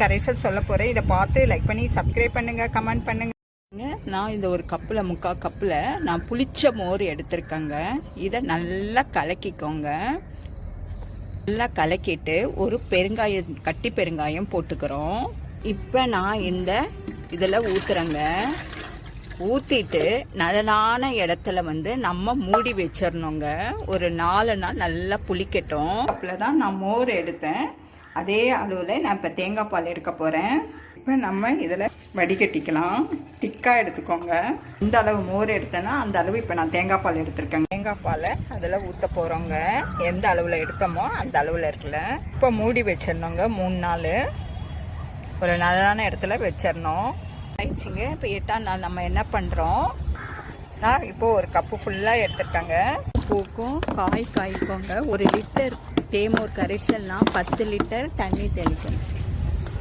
கரைசல் சொல்ல போகிறேன். இதை பார்த்து லைக் பண்ணி சப்ஸ்கிரைப் பண்ணுங்கள், கமெண்ட் பண்ணுங்கள். நான் இந்த ஒரு கப்பில் 3/4 கப்பில் நான் புளிச்ச மோர் எடுத்திருக்கேங்க. இதை நல்லா கலக்கிக்கோங்க. நல்லா கலக்கிட்டு ஒரு பெருங்காயம், கட்டி பெருங்காயம் போட்டுக்கிறோம். இப்போ நான் இதில் ஊற்றுறேங்க. ஊற்றிட்டு நிழலான இடத்துல நம்ம மூடி வச்சிடணுங்க. ஒரு 4 நாள் நல்லா புளிக்கட்டும். அப்போ தான் நான் மோர் எடுத்தேன். அதே அளவில் நான் இப்போ தேங்காய் பால் எடுக்க போகிறேன். இப்போ நம்ம இதில் வடிகட்டிக்கலாம். திக்காக எடுத்துக்கோங்க. இந்த அளவு மோர் எடுத்தேன்னா அந்த அளவு இப்போ நான் தேங்காய் பால் எடுத்திருக்கேன். தேங்காய் பாலை அதில் ஊற்ற போகிறோங்க. எந்த அளவில் எடுத்தோமோ அந்த அளவில் இருக்குல்ல. இப்போ மூடி வச்சிடணுங்க. 3 நாள் ஒரு நல்லான இடத்துல வச்சிடணும். ஆயிடுச்சுங்க. இப்போ 8ஆம் நாள் நம்ம என்ன பண்ணுறோம், நான் இப்போது ஒரு கப்பு ஃபுல்லாக எடுத்துட்டாங்க. பூக்கும் காய்க்கோங்க. 1 லிட்டர் தேமோர் கரைசல்னா 10 லிட்டர் தண்ணி தெளிக்கணும்.